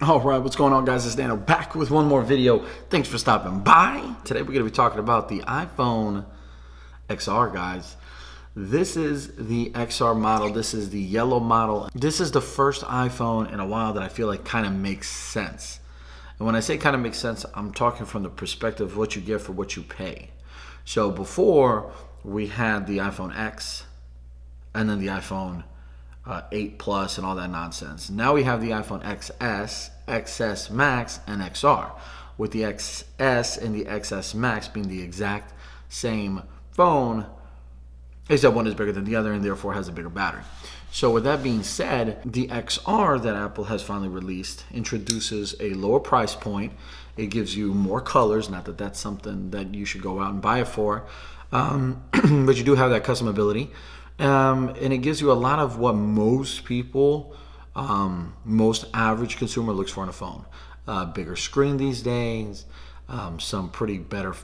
All right, what's going on, guys? It's Dano back with one more video. Thanks for stopping by. Today we're going to be talking about the iPhone XR, guys. This is the XR model. This is the yellow model. This is the first iPhone in a while that I feel like kind of makes sense. And when I say kind of makes sense, I'm talking from the perspective of what you get for what you pay. So before, we had the iPhone X and then the iPhone 8 Plus and all that nonsense. Now we have the iPhone XS, XS Max, and XR, with the XS and the XS Max being the exact same phone, except one is bigger than the other and therefore has a bigger battery. So with that being said, the XR that Apple has finally released introduces a lower price point. It gives you more colors, not that that's something that you should go out and buy it for, but you do have that customability. And it gives you a lot of what most people, most average consumer looks for in a phone. Bigger screen these days, some pretty better,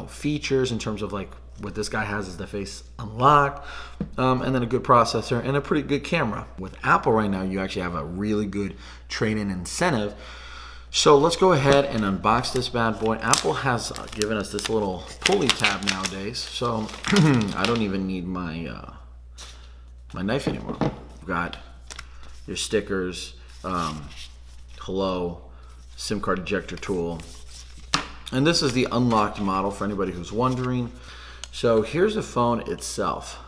features in terms of like what this guy has is the face unlock, and then a good processor and a pretty good camera. With Apple right now, you actually have a really good trade-in incentive. So let's go ahead and unbox this bad boy. Apple has given us this little pulley tab nowadays, so I don't even need my my knife anymore. You've got your stickers, hello, SIM card ejector tool, and this is the unlocked model for anybody who's wondering. So here's the phone itself.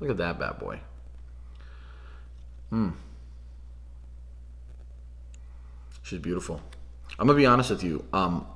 Look at that bad boy. She's beautiful. I'm gonna be honest with you.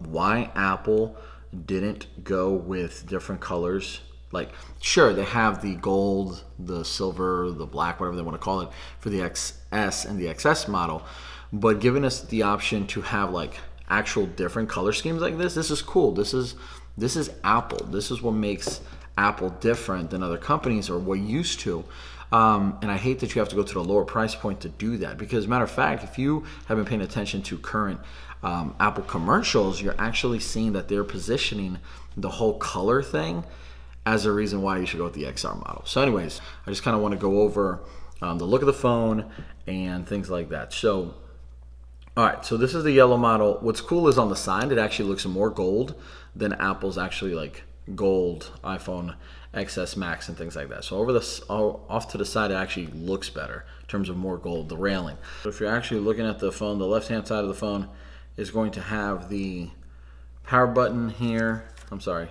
Why Apple didn't go with different colors? Like, sure, they have the gold, the silver, the black, whatever they want to call it, for the XS and the XS model, but giving us the option to have like actual different color schemes like this is cool. This is Apple. This is what makes Apple different than other companies or what used to. And I hate that you have to go to the lower price point to do that, because matter of fact, if you have been paying attention to current Apple commercials, you're actually seeing that they're positioning the whole color thing as a reason why you should go with the XR model. So anyways, I just kind of want to go over the look of the phone and things like that. So, all right, so this is the yellow model. What's cool is on the side, it actually looks more gold than Apple's actually like gold iPhone XS Max and things like that. So over this, off to the side, it actually looks better in terms of more gold, the railing. So if you're actually looking at the phone, the left-hand side of the phone is going to have the power button here. I'm sorry.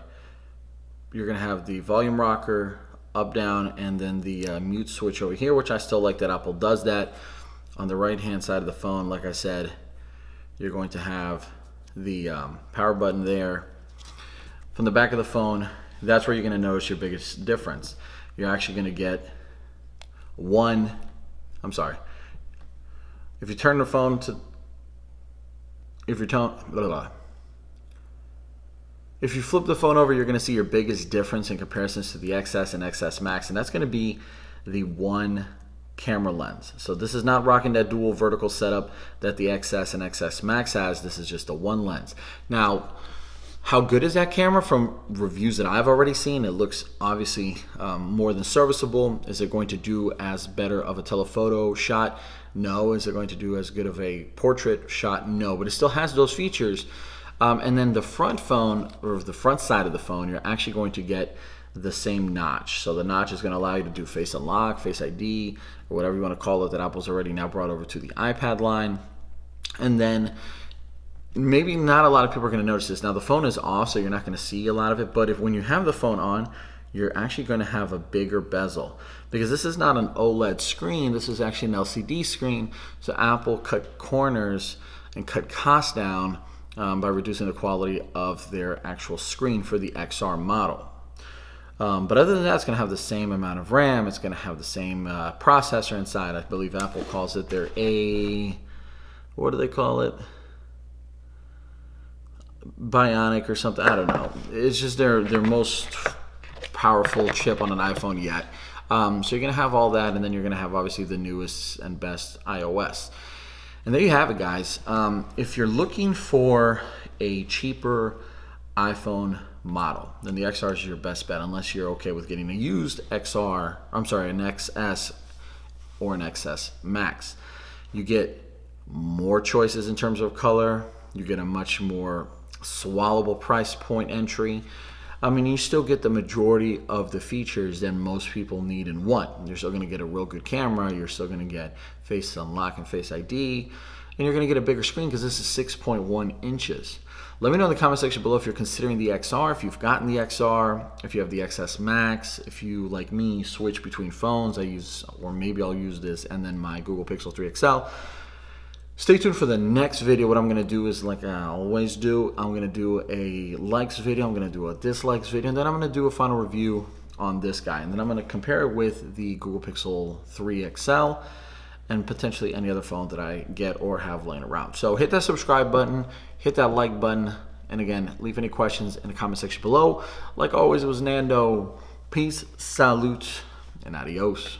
You're going to have the volume rocker, up, down, and then the mute switch over here, which I still like that Apple does that. On the right-hand side of the phone, like I said, you're going to have the power button there. From the back of the phone, that's where you're going to notice your biggest difference. You're actually going to get if you turn the phone to, if you flip the phone over, you're going to see your biggest difference in comparisons to the XS and XS Max, and that's going to be the one camera lens. So this is not rocking that dual vertical setup that the XS and XS Max has. This is just a one lens. Now, how good is that camera? From reviews that I've already seen, it looks obviously more than serviceable. Is it going to do as better of a telephoto shot? No. Is it going to do as good of a portrait shot? No. But it still has those features. And then the front phone, or the front side of the phone, you're actually going to get the same notch. So the notch is going to allow you to do Face Unlock, Face ID, or whatever you want to call it, that Apple's already now brought over to the iPad line. And then maybe not a lot of people are going to notice this. Now the phone is off, so you're not going to see a lot of it, but when you have the phone on, you're actually going to have a bigger bezel, because this is not an OLED screen. This is actually an LCD screen. So Apple cut corners and cut costs down by reducing the quality of their actual screen for the XR model. But other than that, it's going to have the same amount of RAM. It's going to have the same processor inside. I believe Apple calls it their what do they call it? Bionic or something. I don't know. It's just their most powerful chip on an iPhone yet. So you're going to have all that, and then you're going to have obviously the newest and best iOS. And there you have it, guys. If you're looking for a cheaper iPhone model, then the XR is your best bet, unless you're okay with getting a used an XS or an XS Max. You get more choices in terms of color. You get a much more swallowable price point entry. I mean, you still get the majority of the features that most people need in one. You're still going to get a real good camera. You're still going to get face unlock and face ID. And you're going to get a bigger screen because this is 6.1 inches. Let me know in the comment section below if you're considering the XR, if you've gotten the XR, if you have the XS Max, if you, like me, switch between phones. Or maybe I'll use this and then my Google Pixel 3 XL. Stay tuned for the next video. What I'm going to do is, like I always do, I'm going to do a likes video, I'm going to do a dislikes video, and then I'm going to do a final review on this guy. And then I'm going to compare it with the Google Pixel 3 XL and potentially any other phone that I get or have laying around. So hit that subscribe button, hit that like button, and again, leave any questions in the comment section below. Like always, it was Nando. Peace, salute, and adios.